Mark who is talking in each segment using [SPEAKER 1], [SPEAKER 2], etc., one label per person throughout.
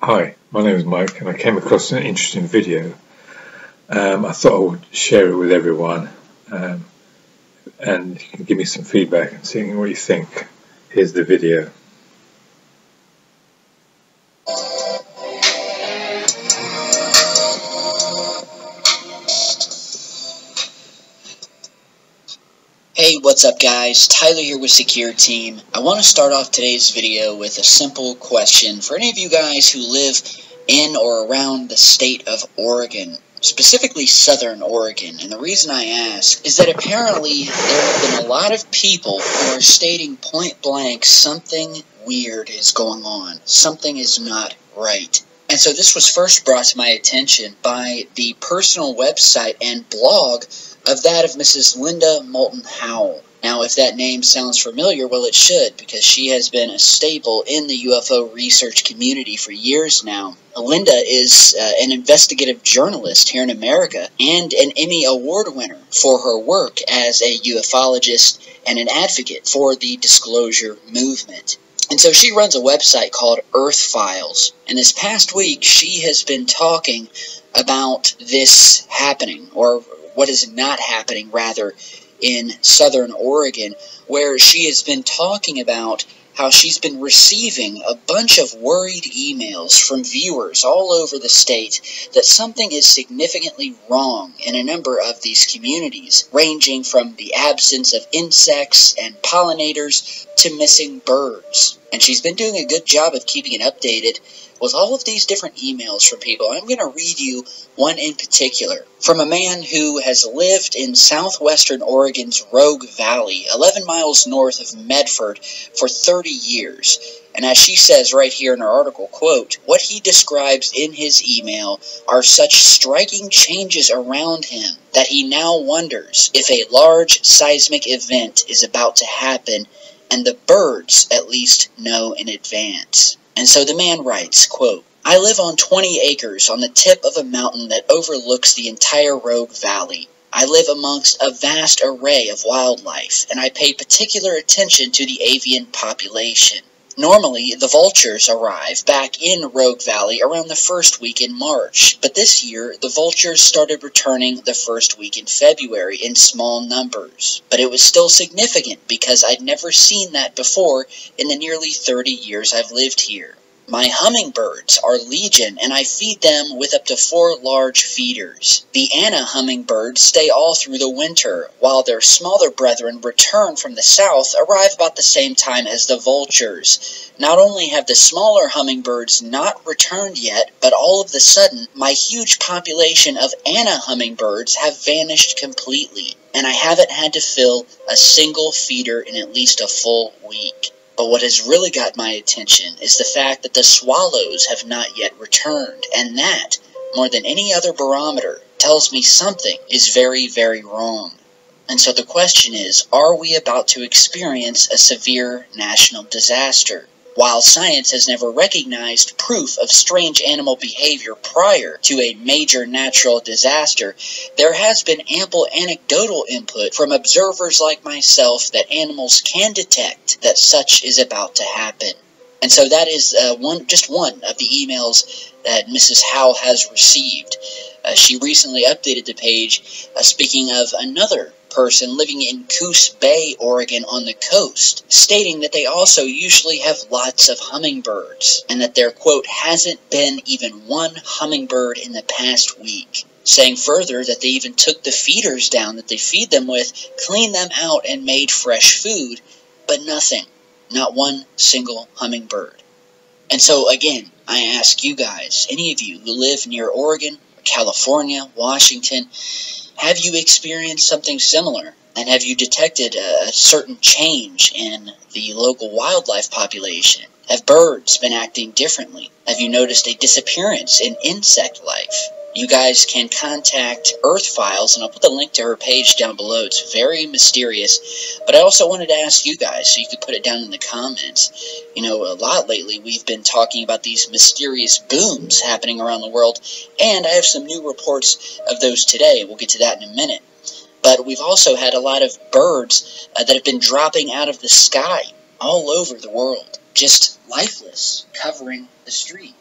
[SPEAKER 1] Hi, my name is Mike and I came across an interesting video. I thought I would share it with everyone and you can give me some feedback and see what you think. Here's the video.
[SPEAKER 2] Hey, what's up guys? Tyler here with Secure Team. I want to start off today's video with a simple question for any of you guys who live in or around the state of Oregon, specifically Southern Oregon. And the reason I ask is that apparently there have been a lot of people who are stating point blank something weird is going on. Something is not right. And so this was first brought to my attention by the personal website and blog of that of Mrs. Linda Moulton Howell. Now, if that name sounds familiar, well, it should, because she has been a staple in the UFO research community for years now. Linda is an investigative journalist here in America and an Emmy Award winner for her work as a ufologist and an advocate for the disclosure movement. And so she runs a website called Earth Files. And this past week, she has been talking about this happening, or what is not happening, rather, in Southern Oregon, where she has been talking about how she's been receiving a bunch of worried emails from viewers all over the state that something is significantly wrong in a number of these communities, ranging from the absence of insects and pollinators to missing birds. And she's been doing a good job of keeping it updated with all of these different emails from people. I'm going to read you one in particular from a man who has lived in southwestern Oregon's Rogue Valley, 11 miles north of Medford, for 30 years. And as she says right here in her article, quote, what he describes in his email are such striking changes around him that he now wonders if a large seismic event is about to happen, and the birds at least know in advance. And so the man writes, quote, I live on 20 acres on the tip of a mountain that overlooks the entire Rogue Valley. I live amongst a vast array of wildlife, and I pay particular attention to the avian population. Normally, the vultures arrive back in Rogue Valley around the first week in March, but this year, the vultures started returning the first week in February in small numbers. But it was still significant because I'd never seen that before in the nearly 30 years I've lived here. My hummingbirds are legion, and I feed them with up to 4 large feeders. The Anna hummingbirds stay all through the winter, while their smaller brethren return from the south, arrive about the same time as the vultures. Not only have the smaller hummingbirds not returned yet, but all of a sudden, my huge population of Anna hummingbirds have vanished completely, and I haven't had to fill a single feeder in at least a full week. But what has really got my attention is the fact that the swallows have not yet returned, and that, more than any other barometer, tells me something is very, very wrong. And so the question is, are we about to experience a severe national disaster? While science has never recognized proof of strange animal behavior prior to a major natural disaster, there has been ample anecdotal input from observers like myself that animals can detect that such is about to happen. And so that is just one of the emails that Mrs. Howell has received. She recently updated the page, speaking of another person living in Coos Bay, Oregon on the coast, stating that they also usually have lots of hummingbirds, and that there, quote, hasn't been even one hummingbird in the past week. Saying further that they even took the feeders down that they feed them with, cleaned them out, and made fresh food, but nothing. Not one single hummingbird. And so again, I ask you guys, any of you who live near Oregon, California, Washington, have you experienced something similar? And have you detected a certain change in the local wildlife population? Have birds been acting differently? Have you noticed a disappearance in insect life? You guys can contact Earth Files, and I'll put the link to her page down below. It's very mysterious. But I also wanted to ask you guys, so you could put it down in the comments. You know, a lot lately we've been talking about these mysterious booms happening around the world, and I have some new reports of those today. We'll get to that in a minute. But we've also had a lot of birds that have been dropping out of the sky all over the world, just lifeless, covering the street.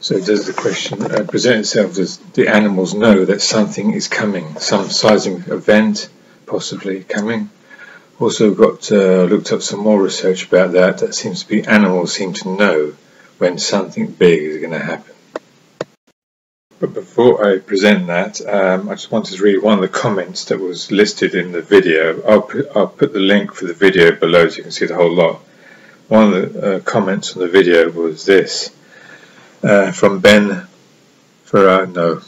[SPEAKER 1] So does the question present itself? Does the animals know that something is coming, some seismic event possibly coming? Also got looked up some more research about that. That seems to be animals seem to know when something big is going to happen. But before I present that, I just wanted to read one of the comments that was listed in the video. I'll put the link for the video below so you can see the whole lot. One of the comments on the video was this. From Ben Ferrano.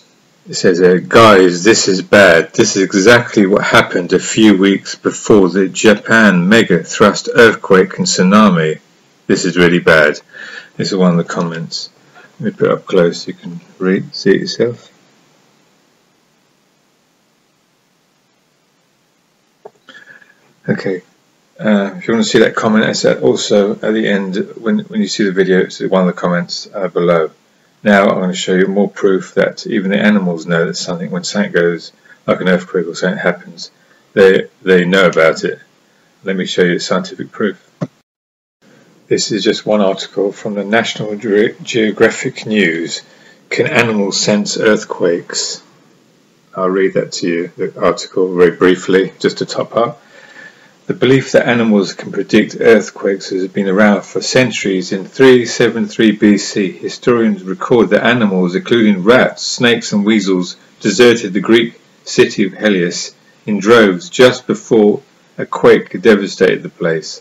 [SPEAKER 1] It says, guys, this is bad. This is exactly what happened a few weeks before the Japan mega thrust earthquake and tsunami. This is really bad. This is one of the comments. Let me put it up close so you can see it yourself. Okay. If you want to see that comment, it's also at the end when you see the video. It's one of the comments below. Now I'm going to show you more proof that even the animals know that when something goes like an earthquake or something happens, they know about it. Let me show you the scientific proof. This is just one article from the National Geographic News. Can animals sense earthquakes? I'll read that to you, the article, very briefly, just to top up. The belief that animals can predict earthquakes has been around for centuries. In 373 BC, historians record that animals, including rats, snakes and weasels, deserted the Greek city of Helios in droves just before a quake devastated the place.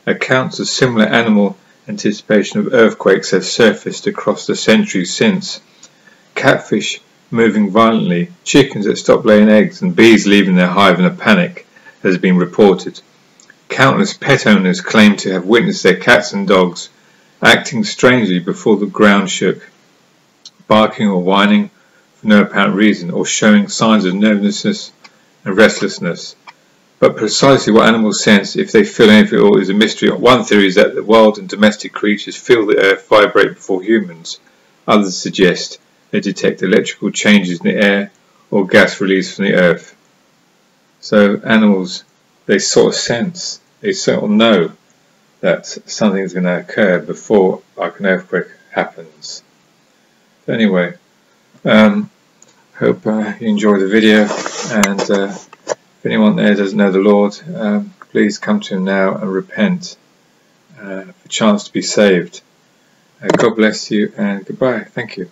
[SPEAKER 1] Accounts of similar animal anticipation of earthquakes have surfaced across the centuries since. Catfish moving violently, chickens that stop laying eggs, and bees leaving their hive in a panic has been reported. Countless pet owners claim to have witnessed their cats and dogs acting strangely before the ground shook, barking or whining for no apparent reason, or showing signs of nervousness and restlessness. But precisely what animals sense, if they feel anything at all, is a mystery. One theory is that the wild and domestic creatures feel the earth vibrate before humans. Others suggest they detect electrical changes in the air or gas released from the earth. So animals, they sort of sense, they sort of know that something is going to occur before like an earthquake happens. So anyway, hope you enjoy the video, and if anyone there doesn't know the Lord, please come to Him now and repent for a chance to be saved. God bless you and goodbye. Thank you.